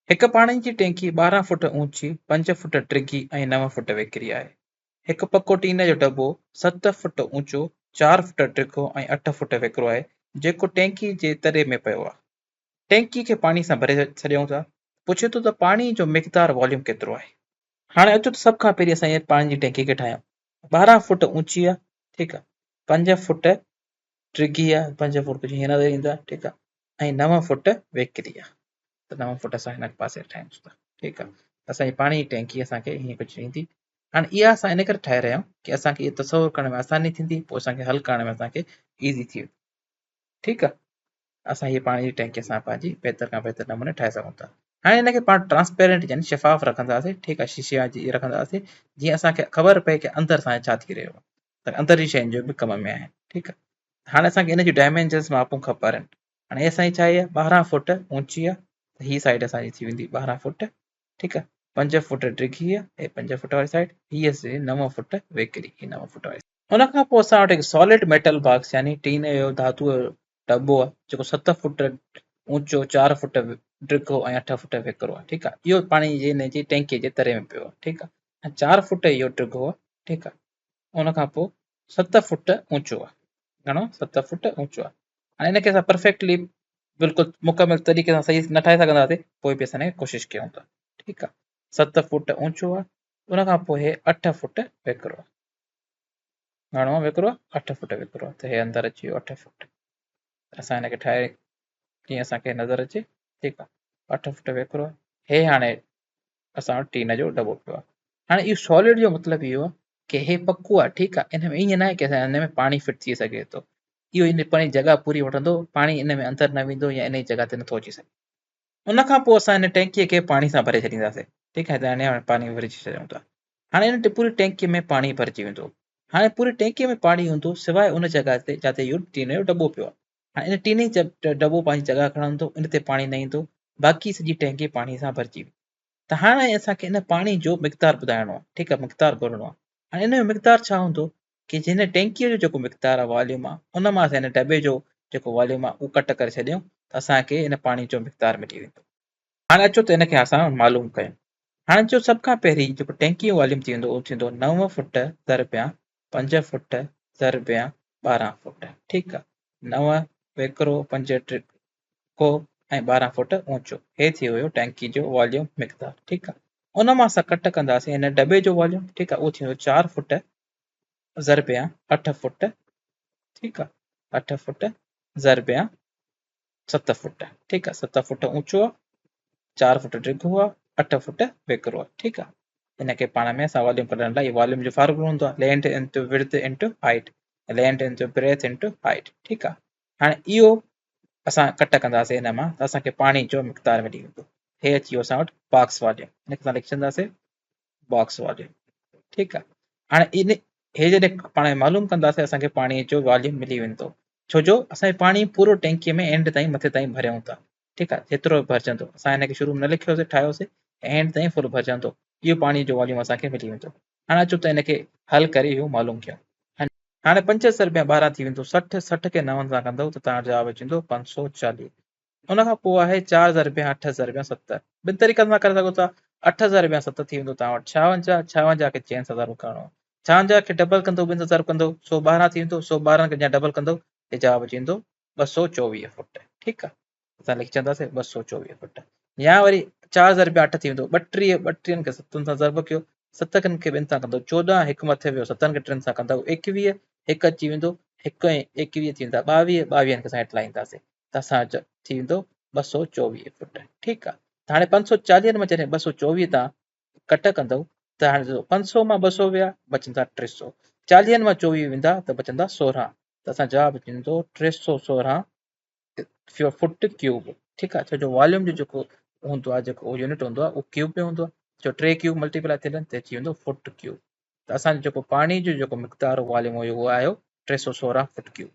हिक पाणी जी टैंकी 12 फुट ऊंची, 5 फुट डिघी ऐं 9 फुट वेकिरी आहे। हिक पको टीन जो दॿो 7 फुट ऊंचो, 4 फुट डिघो ऐं 8 फुट वेकिरो आहे, जेको टैंकी जे तरे में पियो आहे। टैंकी खे पाणी सां भरे छॾियूं था। पुछे थो त पाणी जो मिक़दार वॉल्यूम केतिरो आहे। हाणे अचो त सभ खां पहिरीं असां इहा पाणी जी टैंकी खे ठाहियूं। 12 फुट ऊंची आहे, ठीकु आहे, 5 फुट डिघी आहे, 5 फुट कुझु हीअं नज़र ईंदा, ठीकु आहे, ऐं 9 फुट वेकिरी आहे। त 9 फुट असां हिन पासे ठाहियूं था, ठीकु आहे। असांजी पाणी जी टैंकी असांखे हीअं कुझु ईंदी। हाणे इहा असां इन करे ठाहे रहिया आहियूं कि असांखे इहो तसवुरु करण में आसानी थींदी, पोइ असांखे हल करण में असांखे ईज़ी थी वेंदी, ठीकु आहे। असां हीअ पाणी जी टैंकी असां पंहिंजी बहितर खां बहितर नमूने ठाहे सघूं था। हाणे हिनखे पाण ट्रांसपेरेंट यानी शफ़ाफ़ रखंदासीं, ठीकु आहे, शीशे जी रखंदासीं, जीअं असांखे ख़बर पए कि अंदरि असांजे छा थी रहियो आहे, त अंदरि जी शयुनि जो बि कम में आहे, ठीकु आहे। हाणे असांखे इन जूं डायमेंशन्स मापूं खपनि। हाणे हे असांजी छा आहे, 12 फुट ऊंची आहे, त हीअ साइड असांजी थी वेंदी 12 फुट, ठीकु आहे, 5 फुट डिघी आहे, ऐं 5 फुट वारी साइड, हीअ 9 फुट वेकिरी, हीअ 9 फुट वारी। हुन खां पोइ असां वटि हिकु सॉलिड मेटल बॉक्स यानी टीन जो धातुअ जो दॿो आहे, जेको 7 फुट ऊंचो, 4 फुट डिघो ऐं 8 फुट वेकिरो आहे, ठीकु आहे। इहो पाणी जे हिन जी टैंकीअ जे तरे में पियो आहे, ठीकु आहे, ऐं 4 फुट इहो डिघो आहे, ठीकु आहे। उन खां पोइ 7 फुट ऊंचो आहे, घणो, 7 फुट ऊंचो आहे। हाणे हिनखे असां परफेक्टली बिल्कुलु मुकमिल तरीक़े सां सही न ठाहे सघंदासीं, पोइ बि असां हिनखे कोशिशि कयूं था, ठीकु आहे। 7 फुट ऊंचो आहे, उन खां पोइ हे 8 फुट वेकिरो आहे, घणो आहे वेकिरो आहे, 8 फुट वेकिरो आहे, त हे अंदरि अची वियो 8 फुट। असां हिनखे ठाहे कीअं असांखे नज़र अचे, ठीकु आहे, 8 फुट वेकिरो आहे। हे हाणे असां वटि टीन जो दॿो पियो आहे। हाणे इहो सॉलिड जो मतिलबु इहो आहे कि हे पको आहे, ठीकु आहे, इन में ईअं न आहे कि हिन में पाणी फिट थी सघे थो। इहो इन पंहिंजी जॻह पूरी वठंदो, पाणी इन में अंदरि न वेंदो या इन जी जॻह ते नथो अची सघे। उन खां पोइ असां हिन टैंकीअ खे पाणी सां भरे छॾींदासीं, ठीकु आहे, त हाणे पाणी भरे छॾियूं था। हाणे हिन पूरी टैंकीअ में पाणी भरिजी वेंदो। हाणे पूरी टैंकीअ में पाणी हूंदो सवाइ उन जॻह ते जिते इहो टीन जो दॿो पियो आहे। हाणे इन टीन जी दॿो पंहिंजी जॻह खणंदो, इन ते पाणी न ईंदो, बाक़ी सॼी टैंकी पाणी सां भरिजी वेंदी। त हाणे असांखे इन पाणी जो मिक़दार ॿुधाइणो आहे, ठीकु आहे, मिक़दार ॻोल्हणो आहे। हाणे इन जो मिक़दार छा हूंदो कि जिन टैंकीअ जो जेको मिक़दार आहे, वॉल्यूम आहे, उन मां असां हिन दॿे जो जेको वॉल्यूम आहे उहो कट करे छॾियूं, त असांखे इन पाणी जो मिक़दार मिली वेंदो। हाणे अचो त हिनखे असां मालूम कयूं। हाणे जो सभ खां पहिरीं जेको टैंकी जो वॉल्यूम थी वेंदो, उहो थींदो 9 फुट ज़रबिया 5 फुट ज़रबिया 12 फुट, ठीकु आहे। 9 वेकिरो, 5 डिघो ऐं 12 फुट ऊंचो, हे थी वियो टैंकी जो वॉल्यूम मिक़दार, ठीकु आहे। उन मां असां कट कंदासीं हिन दॿे जो वॉल्यूम, ठीकु आहे, उहो थींदो 4 फुट ज़रबिया 8 फुट, ठीकु आहे, 8 फुट ज़रबिया 7 फुट, ठीकु आहे, 7 फुट ऊंचो आहे, 4 फुट डिघो आहे, 8 फुट वेकिरो आहे, ठीकु आहे। इनखे पाण में असां वॉल्यूम कढण लाइ वॉल्यूम जो फार्मूलो हूंदो आहे, length into width into height, length into breadth into height, ठीकु आहे। हाणे इहो असां कट कंदासीं हिन मां, त असांखे पाणी जो मिक़दार मिली वेंदो। हे अची वियो असां वटि बॉक्स वॉल्यूम, हिनखे असां लिखी छॾींदासीं बॉक्स वॉल्यूम, ठीकु आहे। हाणे हे जॾहिं पाण मालूम कंदासीं असांखे पाणीअ जो वॉल्यूम मिली वेंदो, छो जो असांखे पाणी पूरो टैंकीअ में एंड ताईं मथे ताईं भरियूं था, ठीकु आहे, जेतिरो भरजंदो। असां हिनखे शुरू में न लिखियोसीं, ठाहियोसीं, एंड ताईं फुल भरजंदो, इहो पाणी जो वॉल्यूम असांखे मिली वेंदो। हाणे अचो त हिनखे हल करे इहो मालूम कयूं। हाणे 5 ज़रबिया 12 थी वेंदो 60, 60 खे 9 सां कंदव त तव्हांजो जवाबु अची वेंदो 540। उन खां पोइ आहे 4 ज़रबिया 8 ज़रबिया 7, ॿिनि तरीक़नि सां करे सघो था। 8 ज़रबिया 7 थी वेंदो तव्हां वटि 56, 56 खे 6 सां ज़रब करणो, 56 खे डबल कंदो, ॿिनि सां ज़रब कंदो, 112 थी वेंदो, 112 खे डबल कंदो, हे जवाबु अची वेंदो 224 फुट, ठीकु आहे। असां लिखी छॾंदासीं 224 फुट। या वरी 4 ज़रबिया 8 थी वेंदो 32, 32 खे 7 सां ज़रब कयो, 7 खे 2 सां कंदो 14, हिकु मथे वियो, 7 खे 3 सां कंदव 21, हिकु अची वेंदो, हिकु ऐं 21 थी वेंदा 22, 22 खे असां हेठि लाहींदासीं, त असांजो थी वेंदो 224 फुट, ठीकु आहे। त हाणे 540 मां जॾहिं 224 तव्हां कट कंदव, त हाणे 500 मां 200 विया, बचंदा 300, 40 मां 24 वेंदा त बचंदा 16, त असां जवाबु अची वेंदो 316 फुट क्यूब, ठीकु आहे। छो जो वॉल्यूम जो जेको हूंदो आहे, जेको यूनिट हूंदो आहे, उहो क्यूब में हूंदो आहे, जो 3 क्यूब मल्टीप्लाई थियनि त अची वेंदो फुट क्यूब। त असांजो जेको पाणी जो जेको मिक़दार वॉल्यूम हुयो उहो आयो 316 फुट क्यूब।